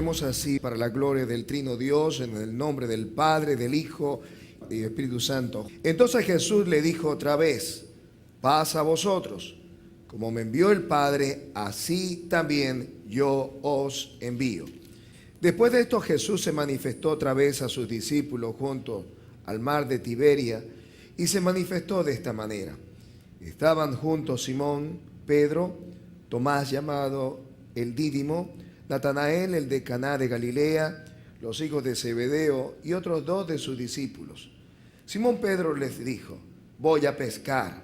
oremos así para la gloria del Trino Dios, en el nombre del Padre, del Hijo y del Espíritu Santo. Entonces Jesús le dijo otra vez: paz a vosotros. Como me envió el Padre, así también yo os envío. Después de esto, Jesús se manifestó otra vez a sus discípulos junto al mar de Tiberia, y se manifestó de esta manera. Estaban juntos Simón, Pedro, Tomás llamado el Dídimo, Natanael el de Caná de Galilea, los hijos de Zebedeo y otros dos de sus discípulos. Simón Pedro les dijo: voy a pescar.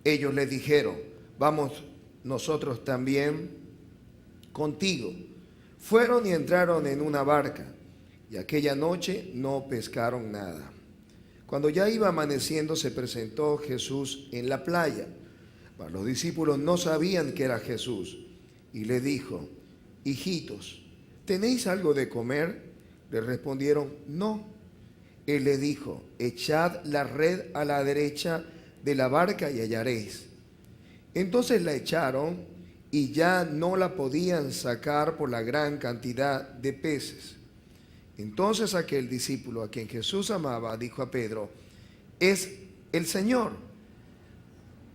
Ellos le dijeron: vamos nosotros también contigo. Fueron y entraron en una barca, y aquella noche no pescaron nada. Cuando ya iba amaneciendo, se presentó Jesús en la playa. Pero los discípulos no sabían que era Jesús, y le dijo: hijitos, ¿tenéis algo de comer? Le respondieron: no. Él le dijo: echad la red a la derecha de la barca y hallaréis. Entonces la echaron, y ya no la podían sacar por la gran cantidad de peces. Entonces aquel discípulo a quien Jesús amaba dijo a Pedro: es el Señor.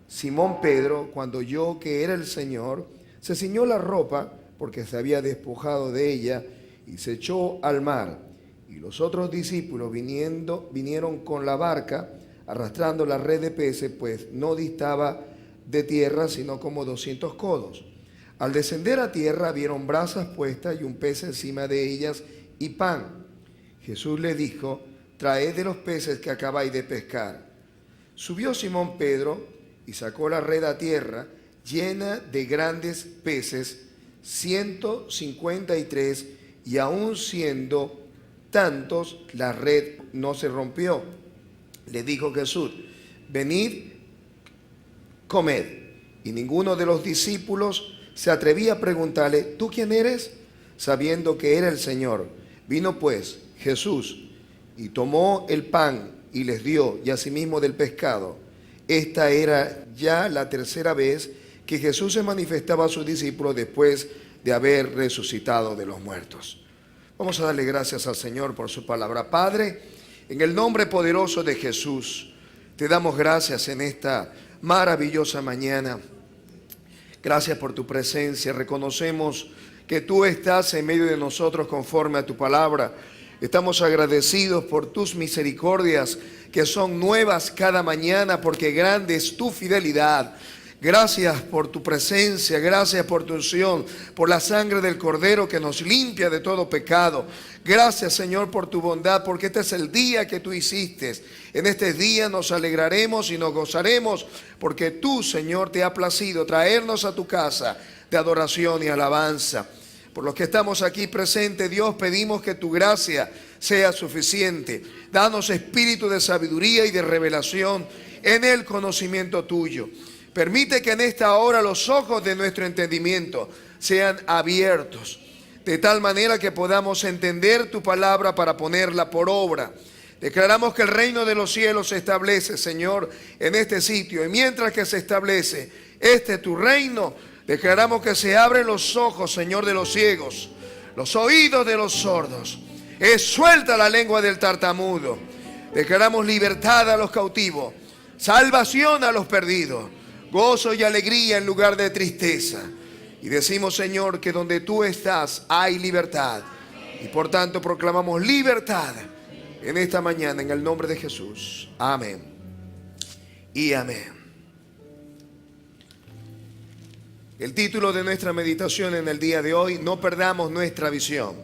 Simón Pedro, cuando oyó que era el Señor, se ciñó la ropa, porque se había despojado de ella, y se echó al mar. Y los otros discípulos vinieron con la barca, arrastrando la red de peces, pues no distaba de tierra sino como 200 codos. Al descender a tierra vieron brasas puestas y un pez encima de ellas y pan. Jesús le dijo: traed de los peces que acabáis de pescar. Subió Simón Pedro y sacó la red a tierra, llena de grandes peces, 153, y aun siendo tantos, la red no se rompió. Le dijo Jesús: venid, comed. Y ninguno de los discípulos se atrevía a preguntarle: ¿tú quién eres?, sabiendo que era el Señor. Vino pues Jesús y tomó el pan y les dio, y asimismo del pescado. Esta era ya la tercera vez que Jesús se manifestaba a sus discípulos después de haber resucitado de los muertos. Vamos a darle gracias al Señor por su palabra. Padre, en el nombre poderoso de Jesús, te damos gracias en esta maravillosa mañana. Gracias por tu presencia. Reconocemos que tú estás en medio de nosotros conforme a tu palabra. Estamos agradecidos por tus misericordias que son nuevas cada mañana, porque grande es tu fidelidad. Gracias por tu presencia, gracias por tu unción, por la sangre del Cordero que nos limpia de todo pecado. Gracias, Señor, por tu bondad, porque este es el día que tú hiciste. En este día nos alegraremos y nos gozaremos, porque tú, Señor, te ha placido traernos a tu casa de adoración y alabanza. Por los que estamos aquí presentes, Dios, pedimos que tu gracia sea suficiente. Danos espíritu de sabiduría y de revelación en el conocimiento tuyo. Permite que en esta hora los ojos de nuestro entendimiento sean abiertos, de tal manera que podamos entender tu palabra para ponerla por obra. Declaramos que el reino de los cielos se establece, Señor, en este sitio. Y mientras que se establece tu reino, declaramos que se abren los ojos, Señor, de los ciegos, los oídos de los sordos. Suelta la lengua del tartamudo. Declaramos libertad a los cautivos, salvación a los perdidos, gozo y alegría en lugar de tristeza. Y decimos, Señor, que donde tú estás hay libertad. Y por tanto proclamamos libertad en esta mañana en el nombre de Jesús. Amén y amén. El título de nuestra meditación en el día de hoy: no perdamos nuestra visión.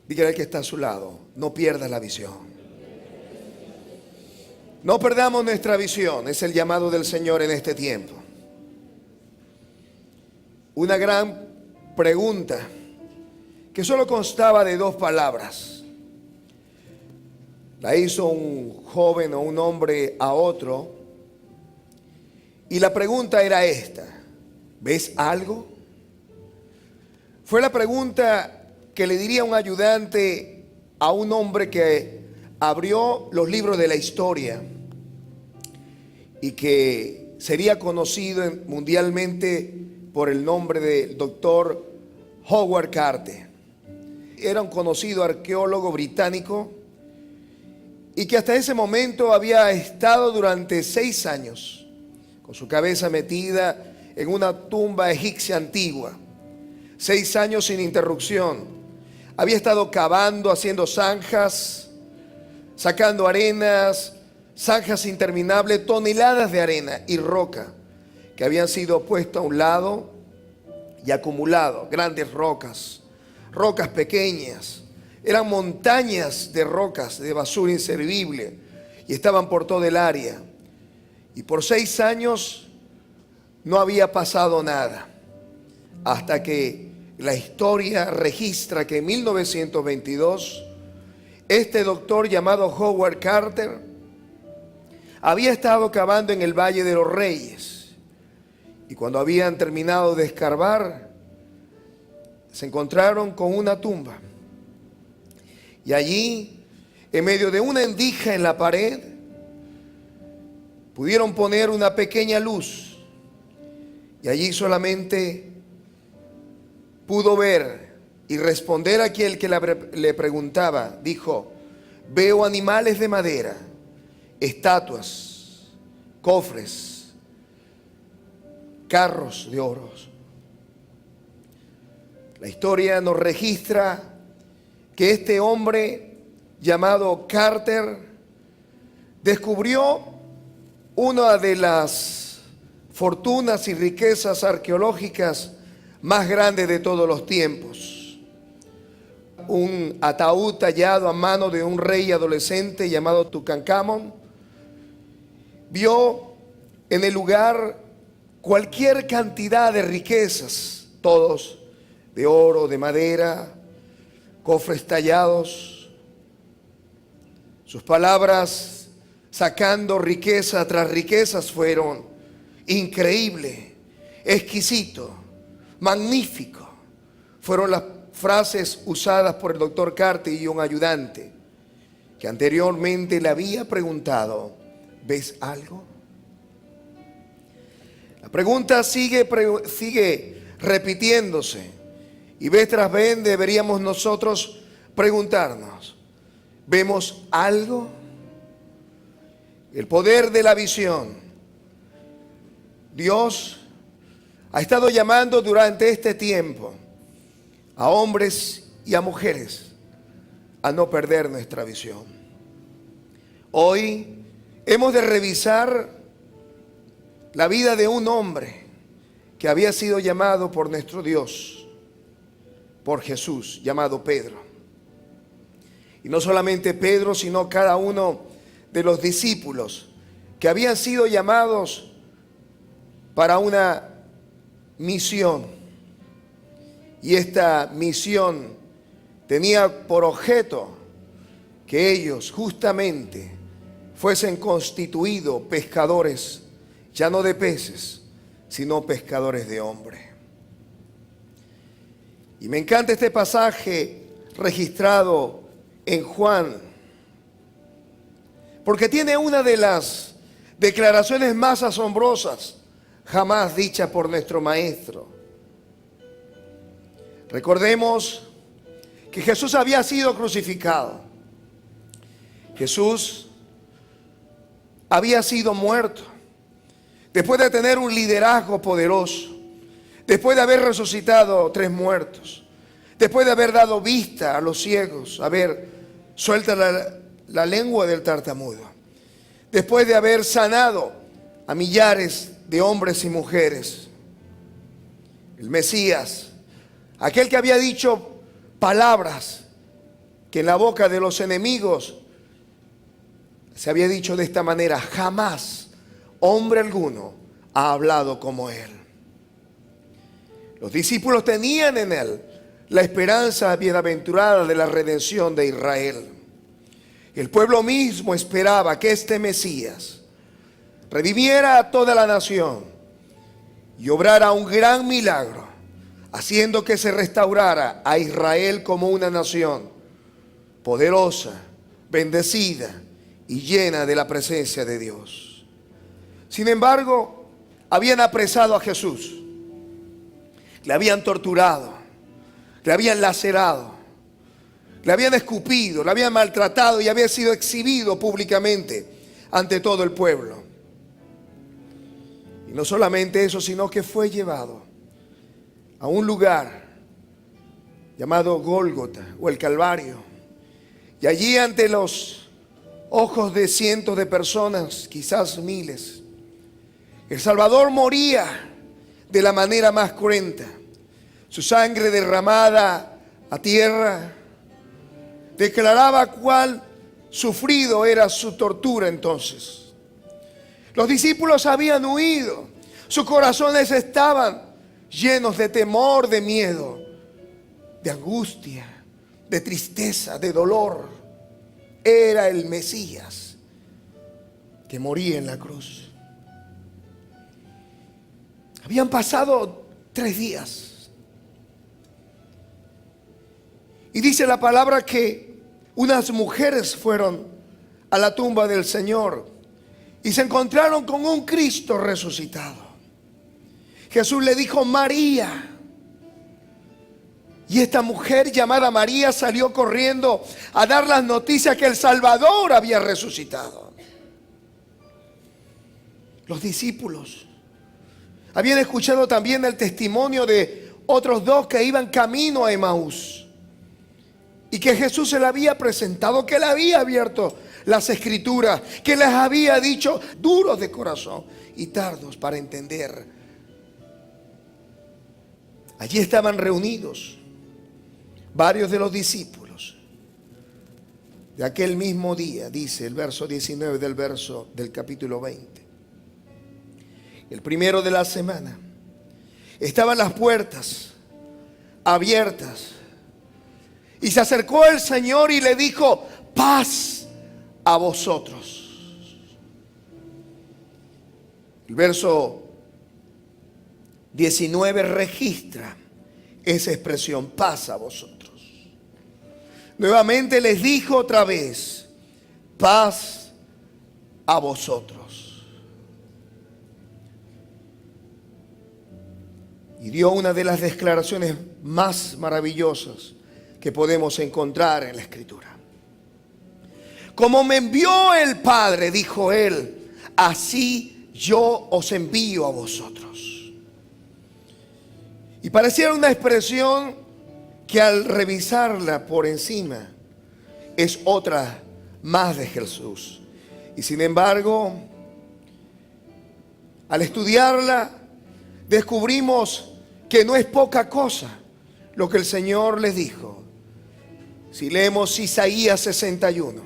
Dígale al que está a su lado: no pierdas la visión. No perdamos nuestra visión, es el llamado del Señor en este tiempo. Una gran pregunta que solo constaba de 2 palabras. La hizo un joven o un hombre a otro, y la pregunta era esta: ¿ves algo? Fue la pregunta que le diría un ayudante a un hombre que abrió los libros de la historia y que sería conocido mundialmente por el nombre del doctor Howard Carter. era un conocido arqueólogo británico y que hasta ese momento había estado durante 6 años con su cabeza metida en una tumba egipcia antigua. 6 años sin interrupción. Había estado cavando, haciendo zanjas, sacando arenas, zanjas interminables, toneladas de arena y roca que habían sido puestas a un lado y acumulado. Grandes rocas, rocas pequeñas. Eran montañas de rocas, de basura inservible, y estaban por todo el área. Y por 6 años no había pasado nada, hasta que la historia registra que en 1922 este doctor llamado Howard Carter había estado cavando en el Valle de los Reyes, y cuando habían terminado de escarbar se encontraron con una tumba, y allí, en medio de una endija en la pared, pudieron poner una pequeña luz, y allí solamente pudo ver y responder a aquel que le preguntaba. Dijo: veo animales de madera, estatuas, cofres, carros de oro. La historia nos registra que este hombre llamado Carter descubrió una de las fortunas y riquezas arqueológicas más grandes de todos los tiempos. Un ataúd tallado a mano de un rey adolescente llamado Tutankamón. Vio en el lugar cualquier cantidad de riquezas, todos de oro, de madera, cofres tallados. Sus palabras, sacando riqueza tras riquezas, fueron: increíble, exquisito, magnífico. Fueron las frases usadas por el doctor Carter y un ayudante que anteriormente le había preguntado: ¿ves algo? La pregunta sigue repitiéndose, y vez tras vez deberíamos nosotros preguntarnos: ¿vemos algo? El poder de la visión. Dios ha estado llamando durante este tiempo a hombres y a mujeres a no perder nuestra visión. Hoy hemos de revisar la vida de un hombre que había sido llamado por nuestro Dios, por Jesús, llamado Pedro. Y no solamente Pedro, sino cada uno de los discípulos que habían sido llamados para una misión. Y esta misión tenía por objeto que ellos justamente fuesen constituidos pescadores, ya no de peces, sino pescadores de hombres. Y me encanta este pasaje registrado en Juan, porque tiene una de las declaraciones más asombrosas jamás dicha por nuestro Maestro. Recordemos que Jesús había sido crucificado. Jesús había sido muerto después de tener un liderazgo poderoso, después de haber resucitado 3 muertos, después de haber dado vista a los ciegos, haber suelto la lengua del tartamudo, después de haber sanado a millares de hombres y mujeres. El Mesías, aquel que había dicho palabras que en la boca de los enemigos se había dicho de esta manera: jamás hombre alguno ha hablado como él. Los discípulos tenían en él la esperanza bienaventurada de la redención de Israel. El pueblo mismo esperaba que este Mesías redimiera a toda la nación y obrara un gran milagro, haciendo que se restaurara a Israel como una nación poderosa, bendecida y llena de la presencia de Dios. Sin embargo, habían apresado a Jesús, le habían torturado, le habían lacerado, Le habían escupido, le habían maltratado y había sido exhibido públicamente ante todo el pueblo. Y no solamente eso, sino que fue llevado a un lugar llamado Gólgota o el Calvario. Y allí, ante los ojos de cientos de personas, quizás miles, el Salvador moría de la manera más cruenta. Su sangre derramada a tierra declaraba cuál sufrido era su tortura entonces. Los discípulos habían huido. Sus corazones estaban llenos de temor, de miedo, de angustia, de tristeza, de dolor. Era el Mesías que moría en la cruz. Habían pasado 3 días. Y dice la palabra que unas mujeres fueron a la tumba del Señor y se encontraron con un Cristo resucitado. Jesús le dijo: María. Y esta mujer llamada María salió corriendo a dar las noticias que el Salvador había resucitado. Los discípulos habían escuchado también el testimonio de otros 2 que iban camino a Emaús y que Jesús se le había presentado, que le había abierto las escrituras, que les había dicho, duros de corazón y tardos para entender. Allí estaban reunidos varios de los discípulos de aquel mismo día, dice el verso 19 del capítulo 20. El primero de la semana. Estaban las puertas abiertas. Y se acercó el Señor y le dijo: paz a vosotros. El verso 19 registra esa expresión: paz a vosotros. Nuevamente les dijo otra vez: paz a vosotros. Y dio una de las declaraciones más maravillosas que podemos encontrar en la Escritura. Como me envió el Padre, dijo él, así yo os envío a vosotros. Y pareciera una expresión que al revisarla por encima es otra más de Jesús. Y sin embargo, al estudiarla, descubrimos que no es poca cosa lo que el Señor les dijo. Si leemos Isaías 61,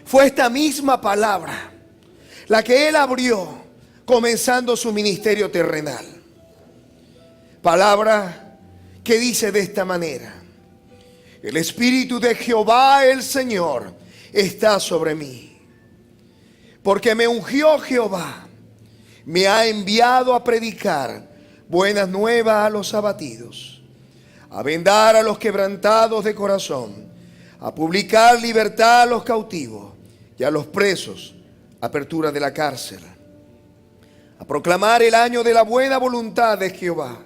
fue esta misma palabra la que Él abrió comenzando su ministerio terrenal. Palabra que dice de esta manera: el Espíritu de Jehová el Señor está sobre mí, porque me ungió Jehová, me ha enviado a predicar buenas nuevas a los abatidos, a vendar a los quebrantados de corazón, a publicar libertad a los cautivos y a los presos apertura de la cárcel, a proclamar el año de la buena voluntad de Jehová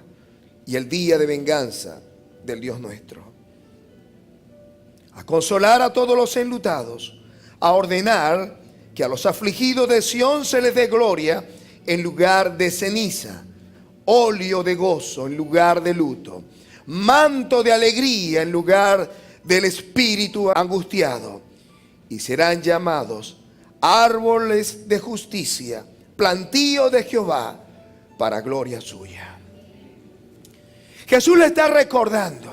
y el día de venganza del Dios nuestro, a consolar a todos los enlutados, a ordenar que a los afligidos de Sión se les dé gloria en lugar de ceniza, óleo de gozo en lugar de luto, manto de alegría en lugar del espíritu angustiado, y serán llamados árboles de justicia, plantío de Jehová para gloria suya. Jesús le está recordando: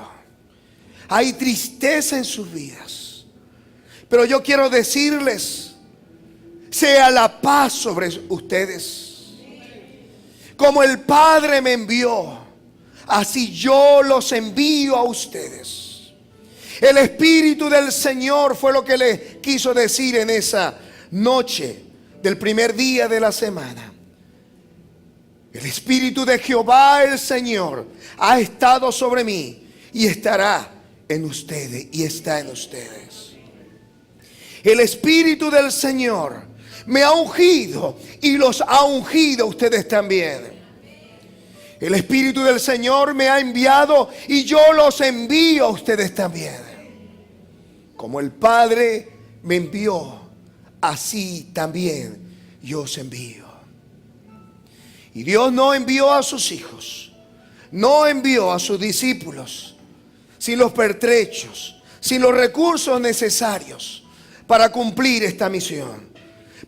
hay tristeza en sus vidas, pero yo quiero decirles, sea la paz sobre ustedes. Como el Padre me envió, así yo los envío a ustedes. El Espíritu del Señor fue lo que le quiso decir en esa noche del primer día de la semana. El Espíritu de Jehová el Señor ha estado sobre mí y estará en ustedes y está en ustedes. El Espíritu del Señor me ha ungido y los ha ungido a ustedes también. El Espíritu del Señor me ha enviado y yo los envío a ustedes también. Como el Padre me envió, así también yo os envío. Y Dios no envió a sus hijos, no envió a sus discípulos sin los pertrechos, sin los recursos necesarios para cumplir esta misión.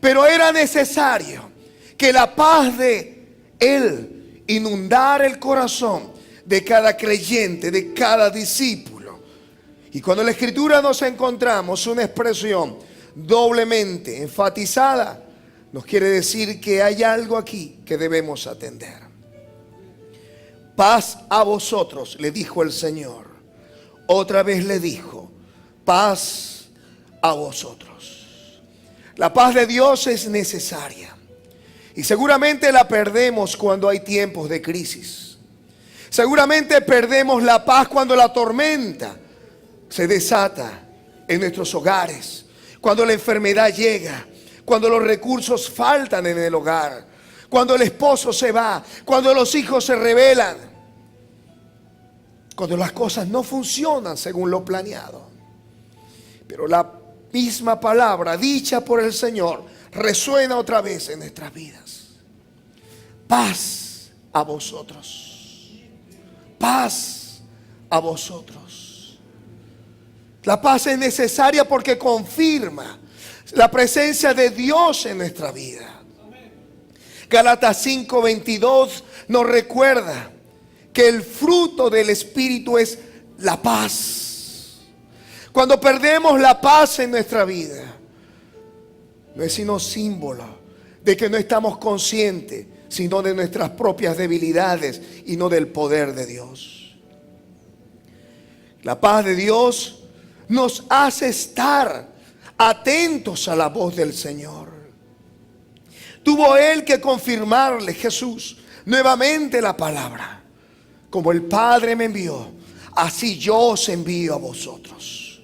Pero era necesario que la paz de Él inundara el corazón de cada creyente, de cada discípulo. Y cuando en la Escritura nos encontramos una expresión doblemente enfatizada, nos quiere decir que hay algo aquí que debemos atender. Paz a vosotros, le dijo el Señor. Otra vez le dijo, paz a vosotros. La paz de Dios es necesaria. Y seguramente la perdemos cuando hay tiempos de crisis. Seguramente perdemos la paz cuando la tormenta se desata en nuestros hogares. Cuando la enfermedad llega. Cuando los recursos faltan en el hogar. Cuando el esposo se va. Cuando los hijos se rebelan. Cuando las cosas no funcionan según lo planeado. Pero la misma palabra dicha por el Señor resuena otra vez en nuestras vidas. Paz a vosotros. Paz a vosotros. La paz es necesaria porque confirma la presencia de Dios en nuestra vida. Gálatas 5:22 nos recuerda que el fruto del Espíritu es la paz. Cuando perdemos la paz en nuestra vida, no es sino símbolo de que no estamos conscientes, sino de nuestras propias debilidades y no del poder de Dios. La paz de Dios nos hace estar atentos a la voz del Señor. Tuvo Él que confirmarle, Jesús, nuevamente la palabra. Como el Padre me envió, así yo os envío a vosotros.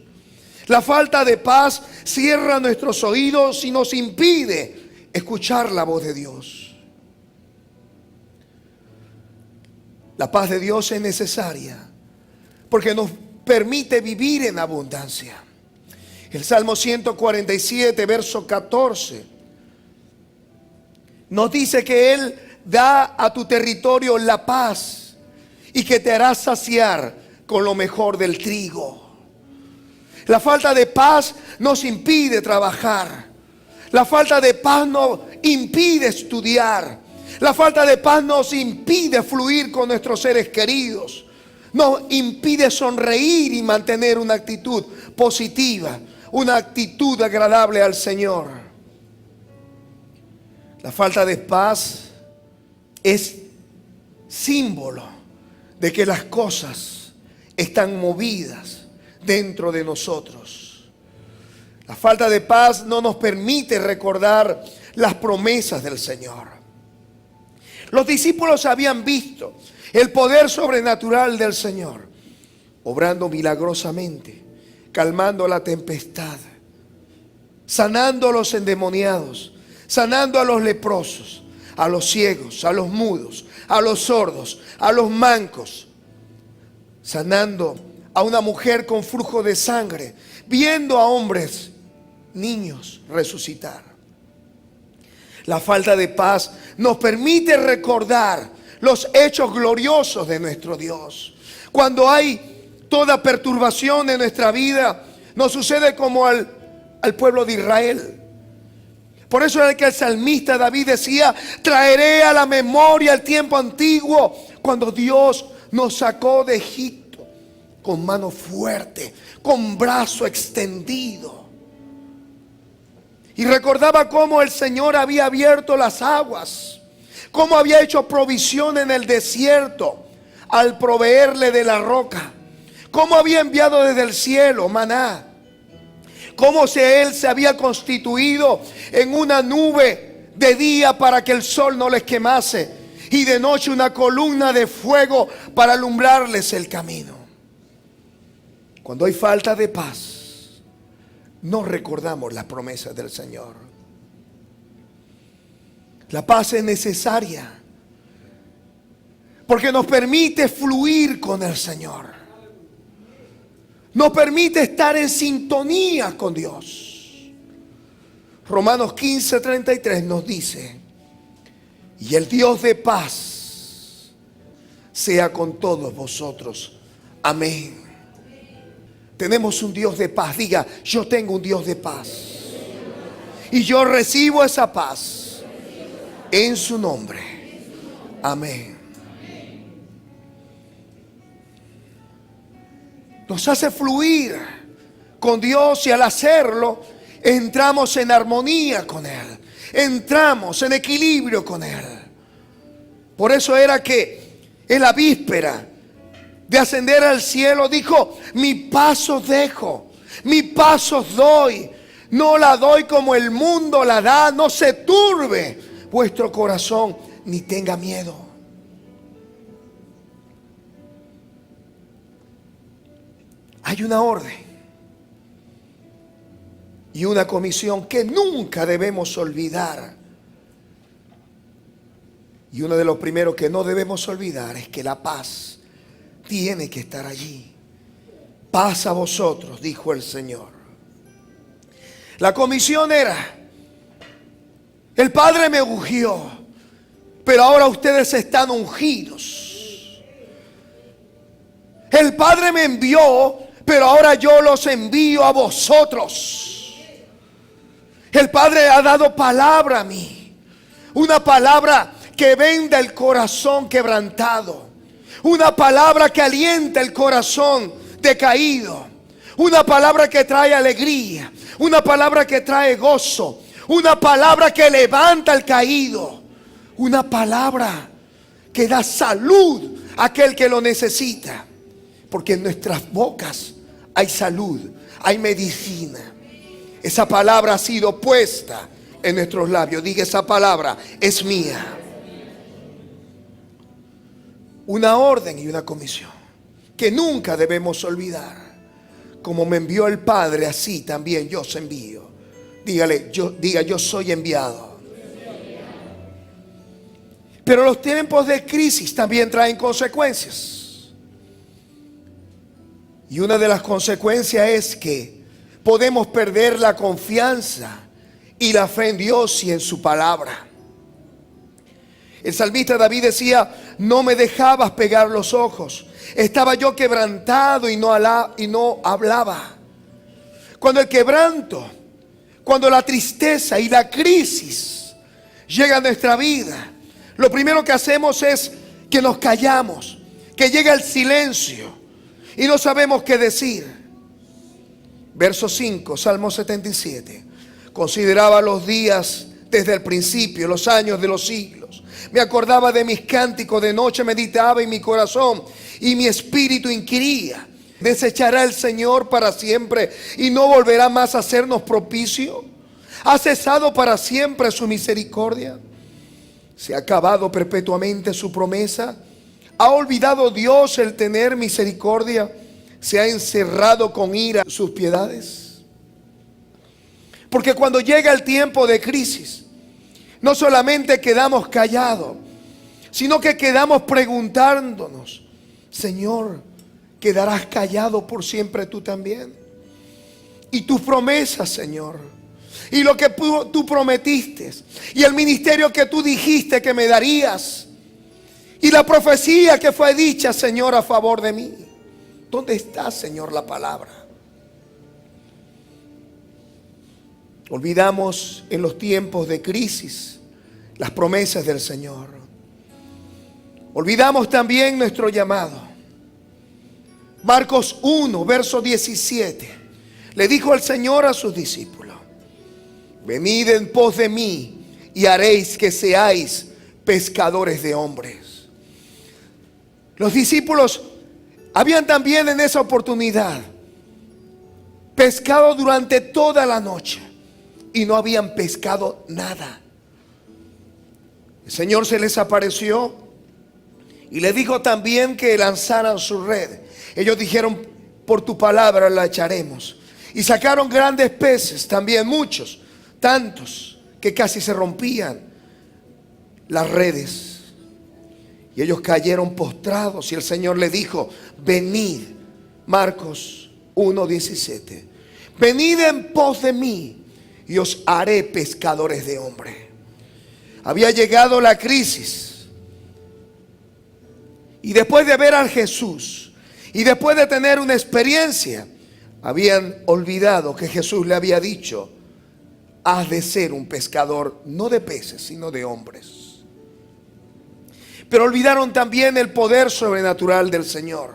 La falta de paz cierra nuestros oídos y nos impide escuchar la voz de Dios. La paz de Dios es necesaria porque nos permite vivir en abundancia. El Salmo 147, verso 14, nos dice que Él da a tu territorio la paz y que te hará saciar con lo mejor del trigo. La falta de paz nos impide trabajar. La falta de paz nos impide estudiar. La falta de paz nos impide fluir con nuestros seres queridos. Nos impide sonreír y mantener una actitud positiva, una actitud agradable al Señor. La falta de paz es símbolo de que las cosas están movidas dentro de nosotros. La falta de paz no nos permite recordar las promesas del Señor. Los discípulos habían visto el poder sobrenatural del Señor, obrando milagrosamente, calmando la tempestad, sanando a los endemoniados, sanando a los leprosos, a los ciegos, a los mudos, a los sordos, a los mancos, sanando a una mujer con flujo de sangre, viendo a hombres, niños resucitar. La falta de paz nos permite recordar los hechos gloriosos de nuestro Dios. Cuando hay toda perturbación en nuestra vida, nos sucede como al pueblo de Israel. Por eso era que el salmista David decía: traeré a la memoria el tiempo antiguo, cuando Dios nos sacó de Egipto con mano fuerte, con brazo extendido. Y recordaba cómo el Señor había abierto las aguas, cómo había hecho provisión en el desierto al proveerle de la roca, cómo había enviado desde el cielo maná, cómo Él se había constituido en una nube de día para que el sol no les quemase, y de noche una columna de fuego para alumbrarles el camino. Cuando hay falta de paz, no recordamos las promesas del Señor. La paz es necesaria porque nos permite fluir con el Señor. Nos permite estar en sintonía con Dios. Romanos 15:33 nos dice: y el Dios de paz sea con todos vosotros. Amén. Tenemos un Dios de paz. Diga: yo tengo un Dios de paz. Y yo recibo esa paz en su nombre. Amén. Nos hace fluir con Dios, y al hacerlo entramos en armonía con Él. Entramos en equilibrio con Él. Por eso era que en la víspera de ascender al cielo dijo: mi paz os dejo, mi paz os doy. No la doy como el mundo la da. No se turbe vuestro corazón, ni tenga miedo. Hay una orden y una comisión que nunca debemos olvidar. Y uno de los primeros que no debemos olvidar es que la paz tiene que estar allí. Paz a vosotros, dijo el Señor. La comisión era: el Padre me ungió, pero ahora ustedes están ungidos. El Padre me envió, pero ahora yo los envío a vosotros. El Padre ha dado palabra a mí, una palabra que venda el corazón quebrantado, una palabra que alienta el corazón decaído, una palabra que trae alegría, una palabra que trae gozo, una palabra que levanta al caído, una palabra que da salud a aquel que lo necesita. Porque en nuestras bocas hay salud, hay medicina. Esa palabra ha sido puesta en nuestros labios. Diga: esa palabra es mía. Una orden y una comisión que nunca debemos olvidar. Como me envió el Padre, así también yo os envío. Diga: yo soy enviado. Pero los tiempos de crisis también traen consecuencias. Y una de las consecuencias es que podemos perder la confianza y la fe en Dios y en su palabra. El salmista David decía: no me dejabas pegar los ojos. Estaba yo quebrantado y no hablaba. Cuando el quebranto, cuando la tristeza y la crisis llega a nuestra vida, lo primero que hacemos es que nos callamos, que llega el silencio y no sabemos qué decir. Verso 5, Salmo 77. Consideraba los días desde el principio, los años de los siglos. Me acordaba de mis cánticos, de noche meditaba en mi corazón y mi espíritu inquiría: ¿desechará el Señor para siempre y no volverá más a hacernos propicio? ¿Ha cesado para siempre su misericordia? ¿Se ha acabado perpetuamente su promesa? ¿Ha olvidado Dios el tener misericordia? ¿Se ha encerrado con ira sus piedades? Porque cuando llega el tiempo de crisis, no solamente quedamos callados, sino que quedamos preguntándonos: Señor, ¿quedarás callado por siempre tú también? Y tus promesas, Señor, y lo que tú prometiste, y el ministerio que tú dijiste que me darías, y la profecía que fue dicha, Señor, a favor de mí. ¿Dónde está, Señor, la palabra? Olvidamos en los tiempos de crisis las promesas del Señor. Olvidamos también nuestro llamado. Marcos 1, verso 17. Le dijo el Señor a sus discípulos: venid en pos de mí y haréis que seáis pescadores de hombres. Los discípulos habían también en esa oportunidad pescado durante toda la noche y no habían pescado nada. El Señor se les apareció y les dijo también que lanzaran su red. Ellos dijeron: por tu palabra la echaremos. Y sacaron grandes peces, también muchos, tantos que casi se rompían las redes. Y ellos cayeron postrados y el Señor le dijo: venid, Marcos 1:17, venid en pos de mí y os haré pescadores de hombres. Había llegado la crisis, y después de ver a Jesús y después de tener una experiencia, habían olvidado que Jesús le había dicho: has de ser un pescador no de peces sino de hombres. Pero olvidaron también el poder sobrenatural del Señor,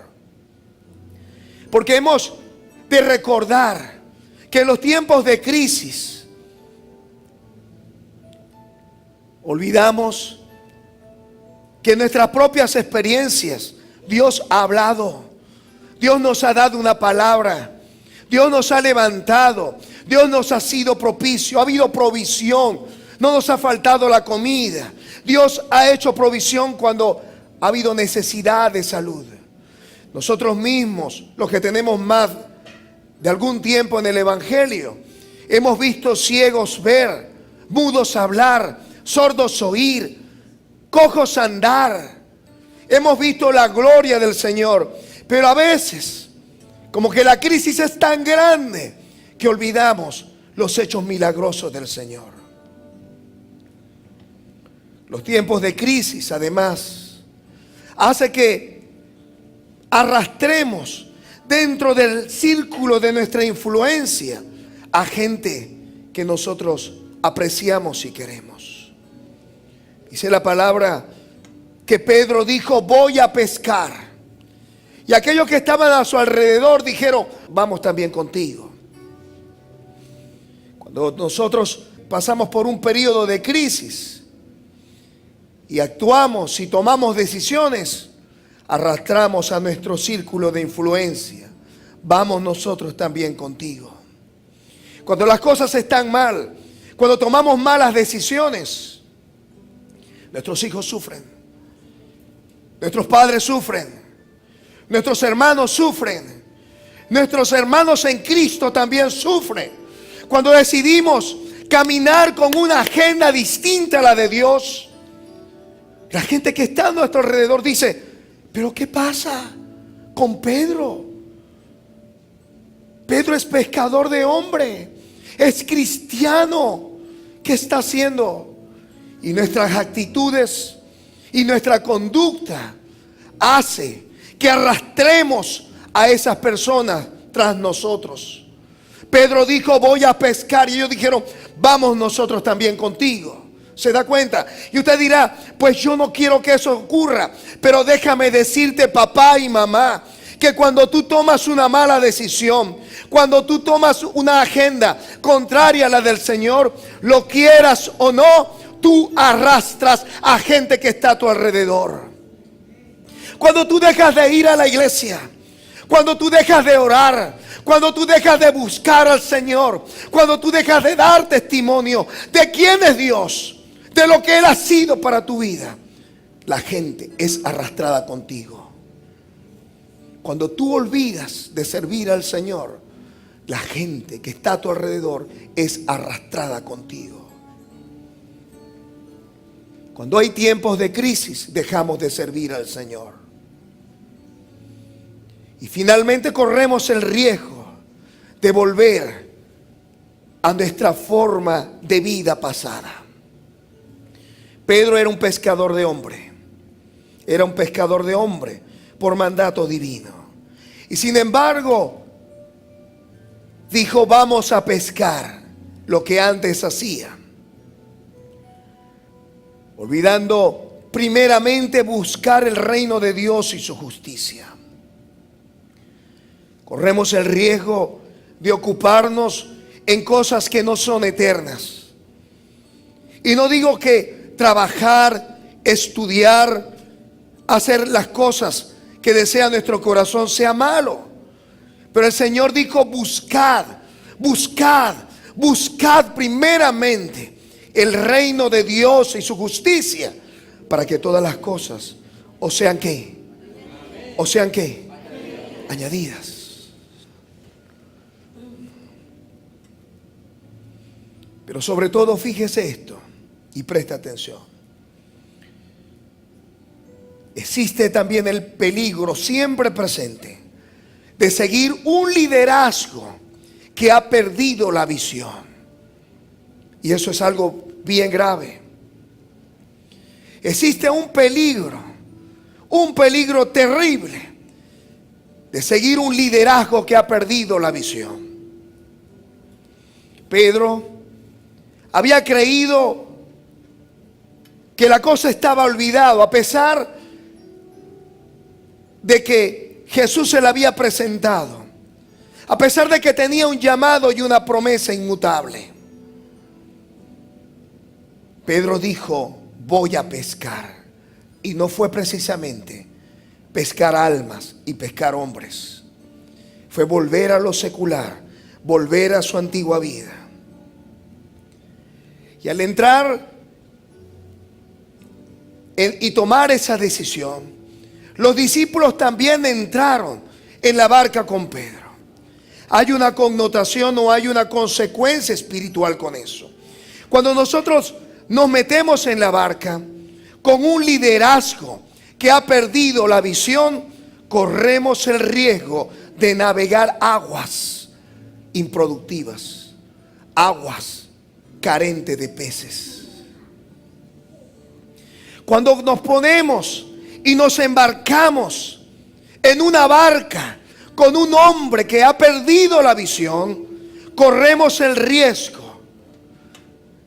porque hemos de recordar que en los tiempos de crisis olvidamos que en nuestras propias experiencias Dios ha hablado, Dios nos ha dado una palabra, Dios nos ha levantado, Dios nos ha sido propicio, ha habido provisión, no nos ha faltado la comida. Dios ha hecho provisión cuando ha habido necesidad de salud. Nosotros mismos, los que tenemos más de algún tiempo en el Evangelio, hemos visto ciegos ver, mudos hablar, sordos oír, cojos andar. Hemos visto la gloria del Señor. Pero a veces, como que la crisis es tan grande que olvidamos los hechos milagrosos del Señor. Los tiempos de crisis, además, hace que arrastremos dentro del círculo de nuestra influencia a gente que nosotros apreciamos y queremos. Dice la palabra que Pedro dijo: voy a pescar. Y aquellos que estaban a su alrededor dijeron: vamos también contigo. Cuando nosotros pasamos por un periodo de crisis y actuamos y tomamos decisiones, arrastramos a nuestro círculo de influencia. Vamos nosotros también contigo. Cuando las cosas están mal, cuando tomamos malas decisiones, nuestros hijos sufren, nuestros padres sufren, nuestros hermanos sufren, nuestros hermanos en Cristo también sufren. Cuando decidimos caminar con una agenda distinta a la de Dios, la gente que está a nuestro alrededor dice: ¿pero qué pasa con Pedro? Pedro es pescador de hombre, es cristiano. ¿Qué está haciendo? Y nuestras actitudes y nuestra conducta hace que arrastremos a esas personas tras nosotros. Pedro dijo: voy a pescar. Y ellos dijeron: vamos nosotros también contigo. ¿Se da cuenta? Y usted dirá: pues yo no quiero que eso ocurra. Pero déjame decirte, papá y mamá, que cuando tú tomas una mala decisión, cuando tú tomas una agenda contraria a la del Señor, lo quieras o no, tú arrastras a gente que está a tu alrededor. Cuando tú dejas de ir a la iglesia, cuando tú dejas de orar, cuando tú dejas de buscar al Señor, cuando tú dejas de dar testimonio de quién es Dios, de lo que Él ha sido para tu vida, la gente es arrastrada contigo. Cuando tú olvidas de servir al Señor, la gente que está a tu alrededor es arrastrada contigo. Cuando hay tiempos de crisis, dejamos de servir al Señor. Y finalmente corremos el riesgo de volver a nuestra forma de vida pasada. Pedro era un pescador de hombre. Era un pescador de hombre por mandato divino. Y sin embargo, dijo: vamos a pescar, lo que antes hacía, olvidando primeramente buscar el reino de Dios y su justicia. Corremos el riesgo de ocuparnos en cosas que no son eternas. Y no digo que trabajar, estudiar, hacer las cosas que desea nuestro corazón sea malo. Pero el Señor dijo: buscad, buscad, buscad primeramente el reino de Dios y su justicia, para que todas las cosas os sean ¿qué? ¿O sean qué? Añadidas. Pero sobre todo, fíjese esto y presta atención. existe también el peligro siempre presente de seguir un liderazgo que ha perdido la visión. Y eso es algo bien grave. Existe un peligro terrible de seguir un liderazgo que ha perdido la visión. Pedro había creído que la cosa estaba olvidada, a pesar de que Jesús se le había presentado, a pesar de que tenía un llamado y una promesa inmutable. Pedro dijo: voy a pescar. Y no fue precisamente pescar almas y pescar hombres. Fue volver a lo secular, volver a su antigua vida. Y al entrar y tomar esa decisión, los discípulos también entraron en la barca con Pedro. Hay una connotación o hay una consecuencia espiritual con eso. Cuando nosotros nos metemos en la barca con un liderazgo que ha perdido la visión, corremos el riesgo de navegar aguas improductivas, aguas carentes de peces. Cuando nos ponemos y nos embarcamos en una barca con un hombre que ha perdido la visión, corremos el riesgo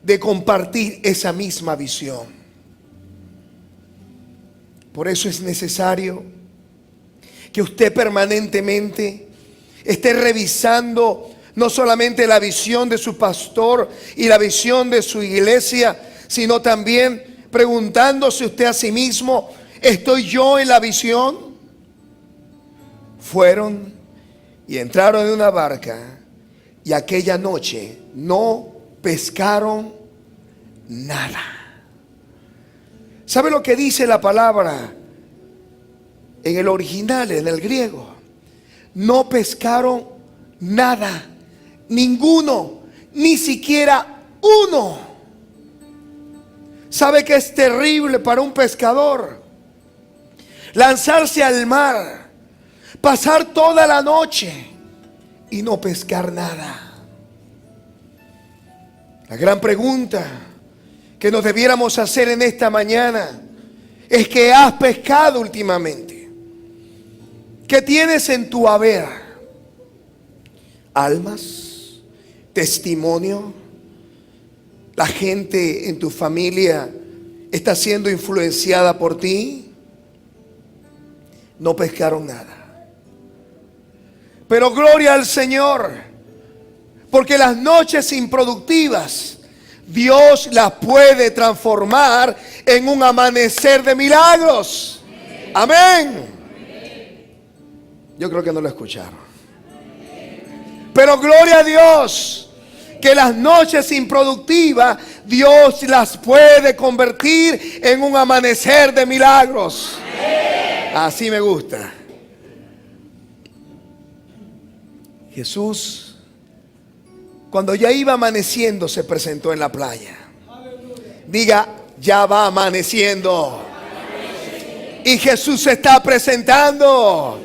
de compartir esa misma visión. Por eso es necesario que usted permanentemente esté revisando no solamente la visión de su pastor y la visión de su iglesia, sino también preguntándose usted a sí mismo: ¿estoy yo en la visión? Fueron y entraron en una barca y aquella noche no pescaron nada. ¿Sabe lo que dice la palabra en el original, en el griego? No pescaron nada, ninguno, ni siquiera uno. ¿Sabe que es terrible para un pescador lanzarse al mar, pasar toda la noche y no pescar nada? La gran pregunta que nos debiéramos hacer en esta mañana es: ¿qué has pescado últimamente? ¿Qué tienes en tu haber? ¿Almas? ¿Testimonio? ¿La gente en tu familia está siendo influenciada por ti? No pescaron nada. Pero gloria al Señor, porque las noches improductivas Dios las puede transformar en un amanecer de milagros. Amén. Yo creo que no lo escucharon. Pero gloria a Dios, que las noches improductivas Dios las puede convertir en un amanecer de milagros. Así me gusta. Jesús, cuando ya iba amaneciendo, se presentó en la playa. Diga: ya va amaneciendo. Y Jesús se está presentando.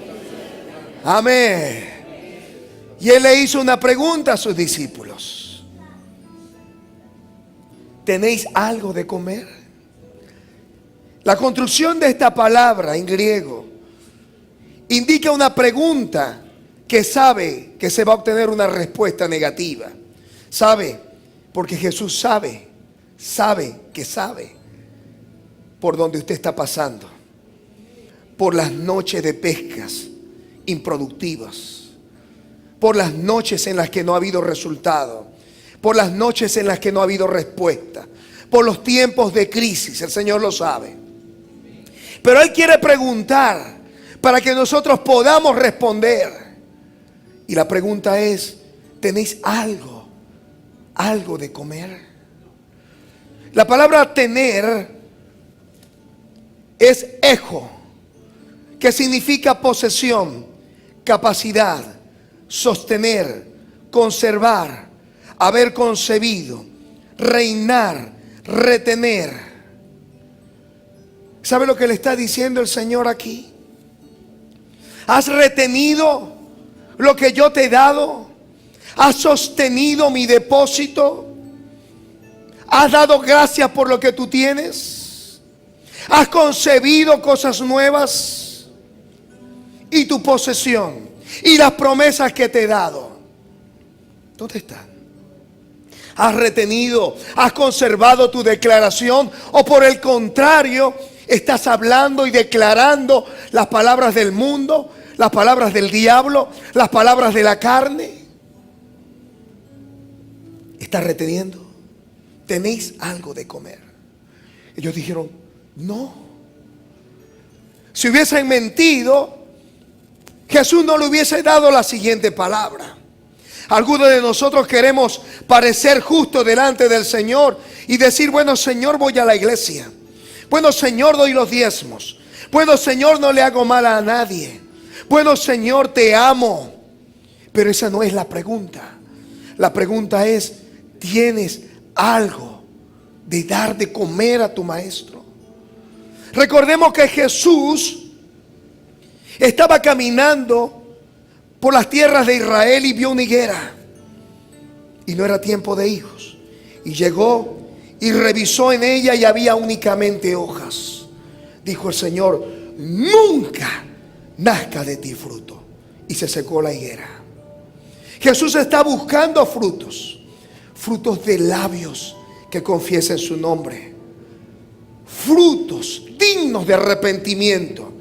Amén. Y Él le hizo una pregunta a sus discípulos: ¿tenéis algo de comer? La construcción de esta palabra en griego indica una pregunta que sabe que se va a obtener una respuesta negativa. Sabe, porque Jesús sabe que sabe por donde usted está pasando, por las noches de pescas improductivas, por las noches en las que no ha habido resultado, por las noches en las que no ha habido respuesta, por los tiempos de crisis. El Señor lo sabe. Pero Él quiere preguntar para que nosotros podamos responder. Y la pregunta es: ¿tenéis algo de comer? La palabra tener es ejo, que significa posesión, capacidad, sostener, conservar, haber concebido, reinar, retener. ¿Sabe lo que le está diciendo el Señor aquí? ¿Has retenido lo que yo te he dado? ¿Has sostenido mi depósito? ¿Has dado gracias por lo que tú tienes? ¿Has concebido cosas nuevas? ¿Y tu posesión? ¿Y las promesas que te he dado? ¿Dónde están? ¿Has retenido? ¿Has conservado tu declaración? ¿O por el contrario, estás hablando y declarando las palabras del mundo, las palabras del diablo, las palabras de la carne? ¿Estás reteniendo? ¿Tenéis algo de comer? Ellos dijeron, no. Si hubiesen mentido, Jesús no le hubiese dado la siguiente palabra. Algunos de nosotros queremos parecer justos delante del Señor y decir, bueno, Señor, voy a la iglesia. Bueno, Señor, doy los diezmos. Bueno, Señor, no le hago mal a nadie. Bueno, Señor, te amo. Pero esa no es la pregunta. La pregunta es, ¿tienes algo de dar de comer a tu maestro? Recordemos que Jesús estaba caminando por las tierras de Israel y vio una higuera y no era tiempo de higos, y llegó y revisó en ella y había únicamente hojas. Dijo el Señor, nunca nazca de ti fruto, y se secó la higuera. Jesús está buscando frutos de labios que confiesen su nombre, frutos dignos de arrepentimiento,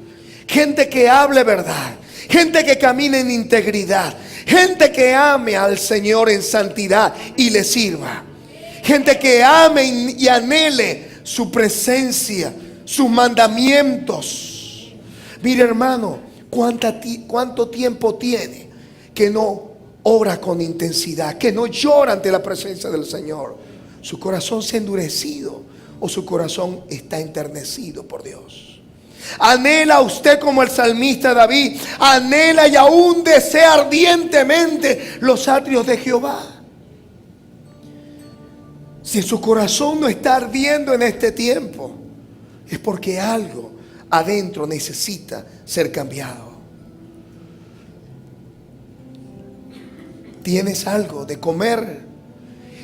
gente que hable verdad, gente que camine en integridad, gente que ame al Señor en santidad y le sirva, gente que ame y anhele su presencia, sus mandamientos. Mire, hermano, ¿cuánto tiempo tiene que no ora con intensidad, que no llora ante la presencia del Señor? ¿Su corazón se ha endurecido o su corazón está enternecido por Dios? ¿Anhela usted como el salmista David? ¿Anhela y aún desea ardientemente los atrios de Jehová? Si su corazón no está ardiendo en este tiempo, es porque algo adentro necesita ser cambiado. ¿Tienes algo de comer?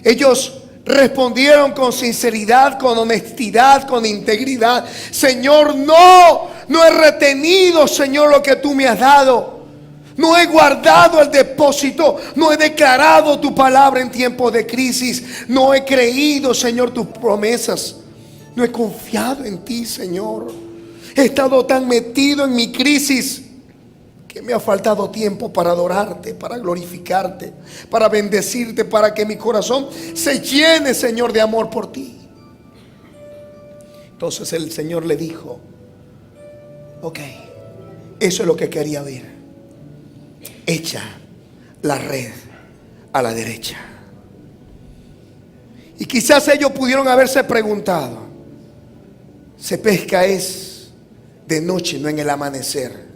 Ellos respondieron con sinceridad, con honestidad, con integridad. Señor, no he retenido, Señor, lo que tú me has dado. No he guardado el depósito. No he declarado tu palabra en tiempos de crisis. No he creído, Señor, tus promesas. No he confiado en ti, Señor. He estado tan metido en mi crisis que me ha faltado tiempo para adorarte, para glorificarte, para bendecirte, para que mi corazón se llene, Señor, de amor por ti. Entonces el Señor le dijo, ok, eso es lo que quería oír. Echa la red a la derecha. Y quizás ellos pudieron haberse preguntado, se pesca es de noche, no en el amanecer.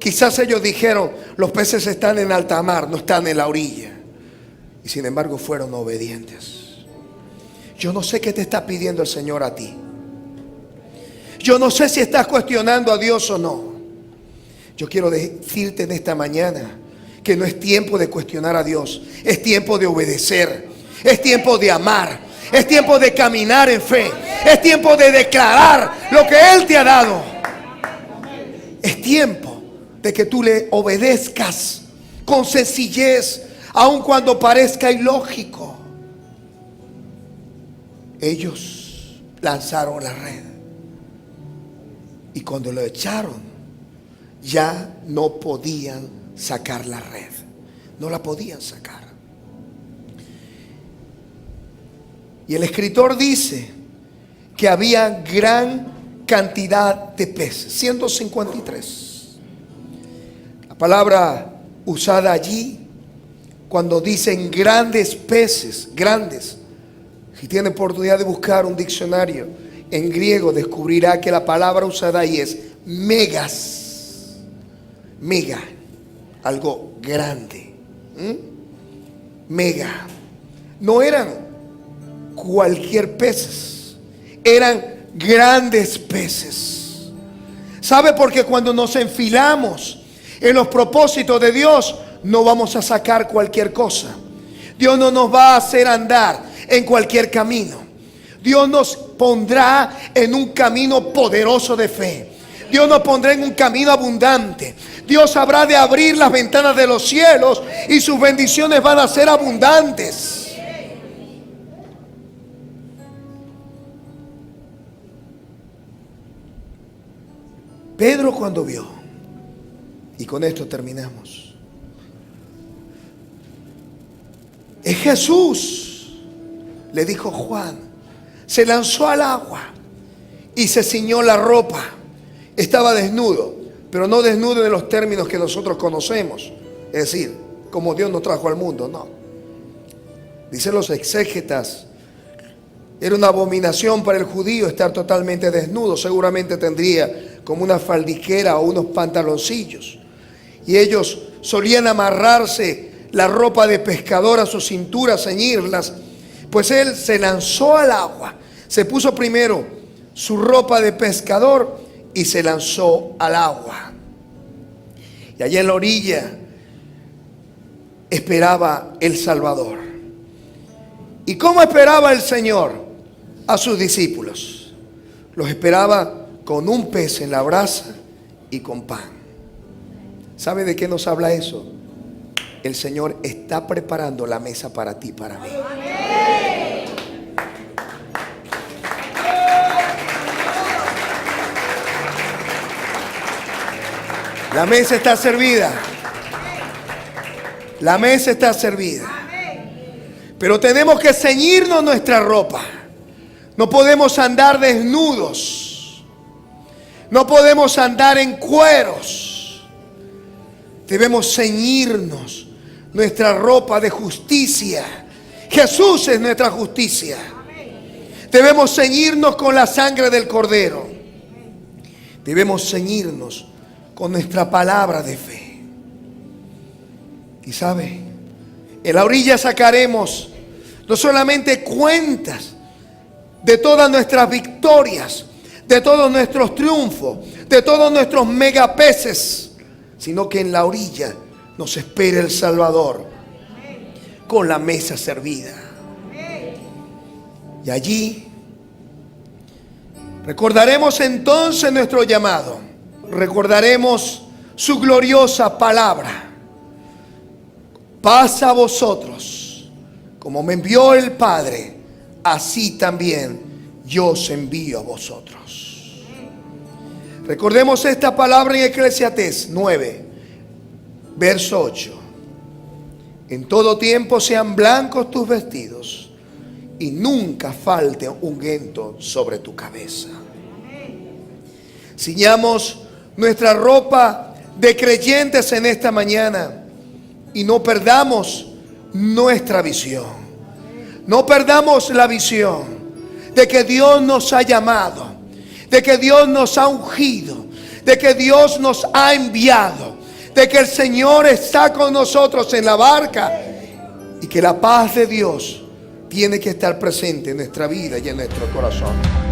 Quizás ellos dijeron, los peces están en alta mar, no están en la orilla. Y sin embargo fueron obedientes. Yo no sé qué te está pidiendo el Señor a ti. Yo no sé si estás cuestionando a Dios o no. Yo quiero decirte en esta mañana que no es tiempo de cuestionar a Dios. Es tiempo de obedecer. Es tiempo de amar. Es tiempo de caminar en fe. Es tiempo de declarar lo que Él te ha dado. Es tiempo de que tú le obedezcas con sencillez, aun cuando parezca ilógico. Ellos lanzaron la red y cuando lo echaron ya no podían sacar la red, no la podían sacar. Y el escritor dice que había gran cantidad de peces, 153. La palabra usada allí, cuando dicen grandes peces, grandes, si tiene oportunidad de buscar un diccionario en griego, descubrirá que la palabra usada ahí es megas. Mega, algo grande. Mega. No eran cualquier peces, eran grandes peces. ¿Sabe? Porque cuando nos enfilamos en los propósitos de Dios, no vamos a sacar cualquier cosa. Dios no nos va a hacer andar en cualquier camino. Dios nos pondrá en un camino poderoso de fe. Dios nos pondrá en un camino abundante. Dios habrá de abrir las ventanas de los cielos y sus bendiciones van a ser abundantes. Pedro, cuando vio, y con esto terminamos, es Jesús, le dijo Juan, se lanzó al agua y se ciñó la ropa. Estaba desnudo, pero no desnudo en los términos que nosotros conocemos, es decir, como Dios nos trajo al mundo, no. Dicen los exégetas, era una abominación para el judío estar totalmente desnudo. Seguramente tendría como una faldiquera o unos pantaloncillos. Y ellos solían amarrarse la ropa de pescador a su cintura, ceñirlas. Pues él se lanzó al agua, se puso primero su ropa de pescador y se lanzó al agua. Y allá en la orilla esperaba el Salvador. ¿Y cómo esperaba el Señor a sus discípulos? Los esperaba con un pez en la brasa y con pan. ¿Sabe de qué nos habla eso? El Señor está preparando la mesa para ti, para mí. La mesa está servida. La mesa está servida. Pero tenemos que ceñirnos nuestra ropa. No podemos andar desnudos. No podemos andar en cueros. Debemos ceñirnos nuestra ropa de justicia. Jesús es nuestra justicia. Debemos ceñirnos con la sangre del Cordero. Debemos ceñirnos con nuestra palabra de fe. Y sabe, en la orilla sacaremos no solamente cuentas de todas nuestras victorias, de todos nuestros triunfos, de todos nuestros megapeces, sino que en la orilla nos espera el Salvador con la mesa servida. Y allí recordaremos entonces nuestro llamado, recordaremos su gloriosa palabra: paz a vosotros, como me envió el Padre, así también yo os envío a vosotros. Recordemos esta palabra en Eclesiastés 9, verso 8. En todo tiempo sean blancos tus vestidos y nunca falte ungüento sobre tu cabeza. Ciñamos nuestra ropa de creyentes en esta mañana y no perdamos nuestra visión. No perdamos la visión de que Dios nos ha llamado, de que Dios nos ha ungido, de que Dios nos ha enviado, de que el Señor está con nosotros en la barca y que la paz de Dios tiene que estar presente en nuestra vida y en nuestro corazón.